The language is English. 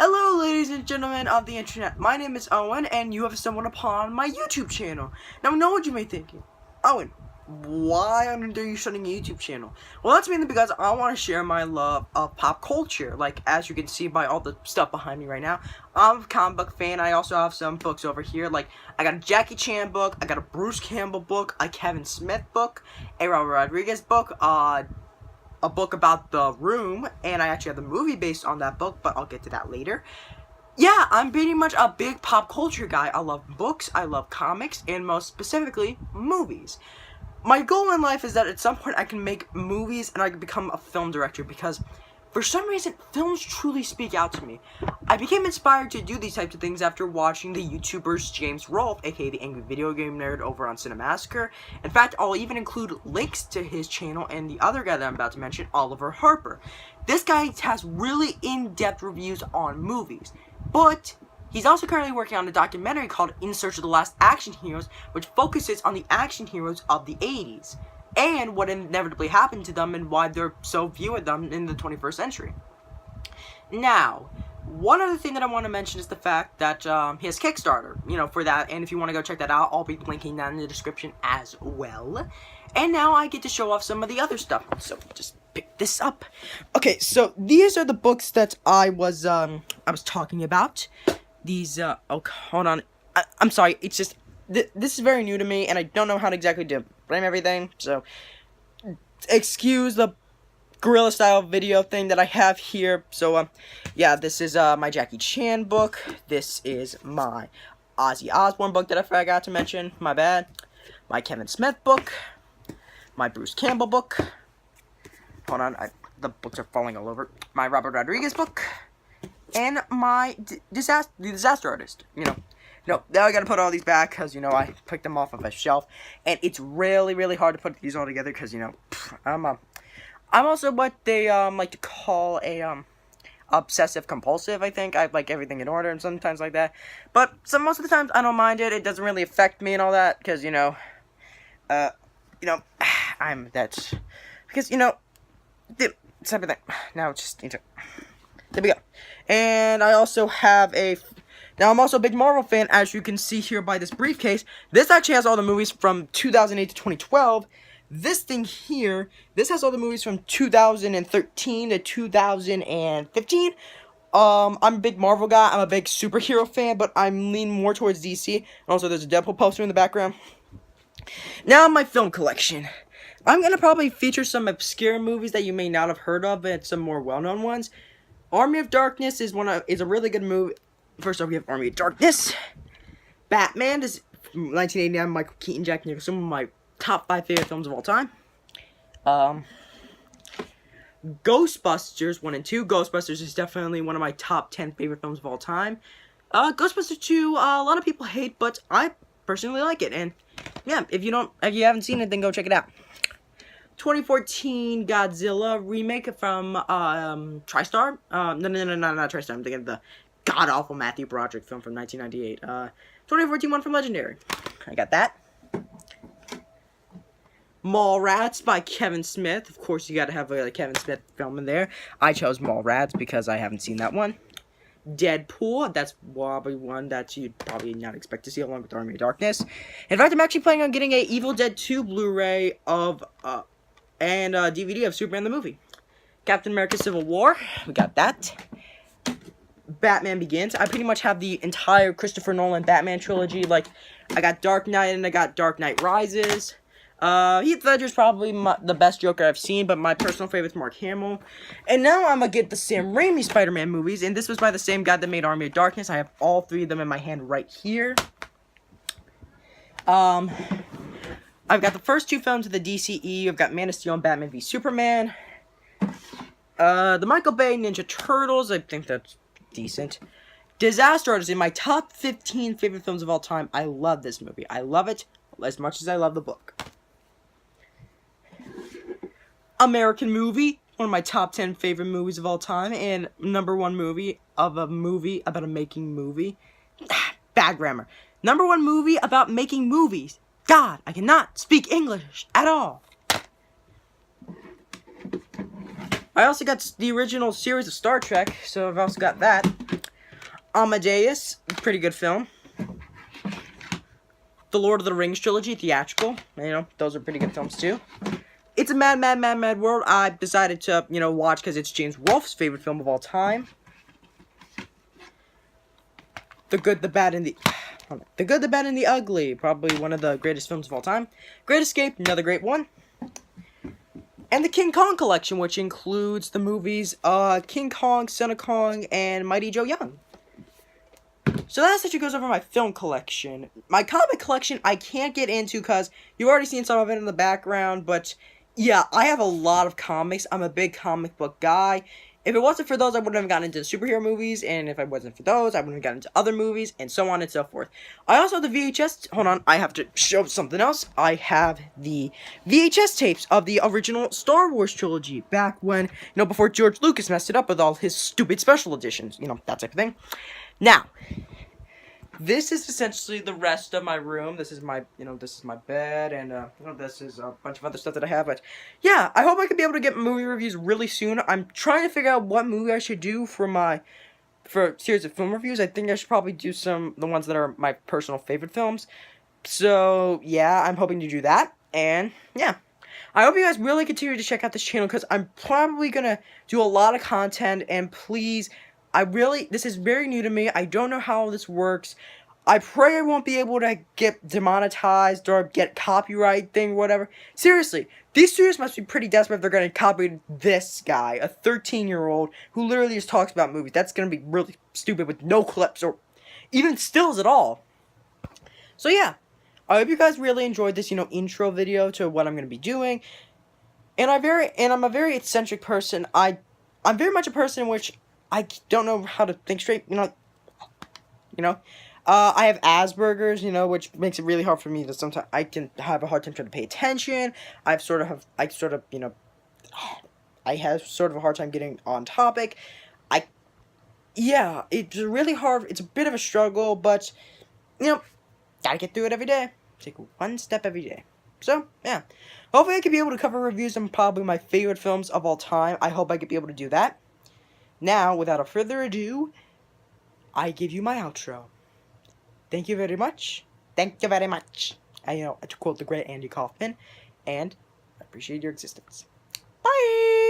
Hello, ladies and gentlemen of the internet. My name is Owen, and you have stumbled upon my YouTube channel. Now, I know what you may be thinking. Owen, why are you starting a YouTube channel? Well, that's mainly because I want to share my love of pop culture. Like, as you can see by all the stuff behind me right now, I'm a comic book fan. I also have some books over here. Like, I got a Jackie Chan book, I got a Bruce Campbell book, a Kevin Smith book, a Robert Rodriguez book, a book about The Room, and I actually have the movie based on that book, but I'll get to that later. Yeah, I'm pretty much a big pop culture guy. I love books, I love comics, and most specifically, movies. My goal in life is that at some point I can make movies and I can become a film director, because for some reason, films truly speak out to me. I became inspired to do these types of things after watching the YouTubers James Rolfe, aka the Angry Video Game Nerd, over on Cinemassacre. In fact, I'll even include links to his channel and the other guy that I'm about to mention, Oliver Harper. This guy has really in-depth reviews on movies, but he's also currently working on a documentary called In Search of the Last Action Heroes, which focuses on the action heroes of the 80s. And what inevitably happened to them and why they're so few of them in the 21st century. Now, one other thing that I want to mention is the fact that he has Kickstarter, for that. And if you want to go check that out, I'll be linking that in the description as well. And now I get to show off some of the other stuff. So just pick this up. Okay, so these are the books that I was talking about. These, oh, hold on. I'm sorry, it's just, this is very new to me, and I don't know how to exactly frame everything, so excuse the guerrilla style video thing that I have here. So yeah, this is my Jackie Chan book. This is my Ozzy Osbourne book that I forgot to mention, my bad. My Kevin Smith book, my Bruce Campbell book, hold on, the books are falling all over, my Robert Rodriguez book, and my Disaster Artist. No, now I gotta put all these back, because, I picked them off of a shelf, and it's really, really hard to put these all together, because, I'm also what they, like to call a, obsessive compulsive, I think. I like everything in order, and sometimes like that, but most of the times, I don't mind it. It doesn't really affect me and all that, because, that's, because, the type of thing. Now, it's just, there we go. And I also have now, I'm also a big Marvel fan, as you can see here by this briefcase. This actually has all the movies from 2008 to 2012. This thing here, this has all the movies from 2013 to 2015. I'm a big Marvel guy. I'm a big superhero fan, but I'm leaning more towards DC. And also, there's a Deadpool poster in the background. Now, my film collection. I'm going to probably feature some obscure movies that you may not have heard of, and some more well-known ones. Army of Darkness is a really good movie. First off, we have Army of Darkness. Batman is 1989, Michael Keaton, Jack Nicholson, one of my top 5 favorite films of all time. Ghostbusters 1 and 2. Ghostbusters is definitely one of my top 10 favorite films of all time. Ghostbusters 2, a lot of people hate, but I personally like it. And yeah, if you haven't seen it, then go check it out. 2014 Godzilla remake from TriStar. No, not TriStar. I'm thinking of the god-awful Matthew Broderick film from 1998. 2014 one from Legendary. I got that. Mallrats by Kevin Smith. Of course, you gotta have a Kevin Smith film in there. I chose Mallrats because I haven't seen that one. Deadpool. That's probably one that you'd probably not expect to see along with Army of Darkness. In fact, I'm actually planning on getting a Evil Dead 2 Blu-ray and DVD of Superman the movie. Captain America Civil War. We got that. Batman Begins. I pretty much have the entire Christopher Nolan Batman trilogy. Like, I got Dark Knight and I got Dark Knight Rises. Heath Ledger's probably the best Joker I've seen, but my personal favorite is Mark Hamill. And now I'm gonna get the Sam Raimi Spider-Man movies, and this was by the same guy that made Army of Darkness. I have all 3 of them in my hand right here. I've got the first 2 films of the DCE. I've got Man of Steel and Batman v Superman. The Michael Bay Ninja Turtles. I think that's decent. Disaster Artist in my top 15 favorite films of all time. I love this movie. I love it as much as I love the book. American Movie, one of my top 10 favorite movies of all time, and #1 movie of a movie about a making movie. Bad grammar. #1 movie about making movies. God, I cannot speak English at all. I also got the original series of Star Trek, so I've also got that. Amadeus, pretty good film. The Lord of the Rings trilogy, theatrical. You know, those are pretty good films too. It's a Mad, Mad, Mad, Mad World. I decided to, you know, watch because it's James Wolfe's favorite film of all time. The Good, the Bad, and the... The Good, the Bad, and the Ugly. Probably one of the greatest films of all time. Great Escape, another great one. And the King Kong collection, which includes the movies King Kong, Son of Kong, and Mighty Joe Young. So that essentially goes over my film collection. My comic collection I can't get into because you've already seen some of it in the background, but yeah, I have a lot of comics. I'm a big comic book guy. If it wasn't for those, I wouldn't have gotten into superhero movies, and if I wasn't for those, I wouldn't have gotten into other movies, and so on and so forth. I also have the VHS... Hold on, I have to show something else. I have the VHS tapes of the original Star Wars trilogy, back when, you know, before George Lucas messed it up with all his stupid special editions, you know, that type of thing. Now, this is essentially the rest of my room. This is my, you know, this is my bed, and, you know, this is a bunch of other stuff that I have, but, yeah, I hope I can be able to get movie reviews really soon. I'm trying to figure out what movie I should do for a series of film reviews. I think I should probably do the ones that are my personal favorite films. So, yeah, I'm hoping to do that, and, yeah. I hope you guys really continue to check out this channel, because I'm probably gonna do a lot of content, and please... this is very new to me. I don't know how this works. I pray I won't be able to get demonetized or get copyright thing, whatever. Seriously, these studios must be pretty desperate if they're going to copy this guy, a 13-year-old, who literally just talks about movies. That's going to be really stupid with no clips or even stills at all. So yeah, I hope you guys really enjoyed this, you know, intro video to what I'm going to be doing. And I'm a very eccentric person. I'm very much a person in which I don't know how to think straight, you know, I have Asperger's, you know, which makes it really hard for me to sometimes, I can have a hard time trying to pay attention, I have sort of, you know, I have sort of a hard time getting on topic, yeah, it's really hard, it's a bit of a struggle, but, you know, gotta get through it every day, take one step every day, so, yeah, hopefully I can be able to cover reviews on probably my favorite films of all time. I hope I could be able to do that. Now, without further ado, I give you my outro. Thank you very much. Thank you very much. To quote the great Andy Kaufman, and I appreciate your existence. Bye!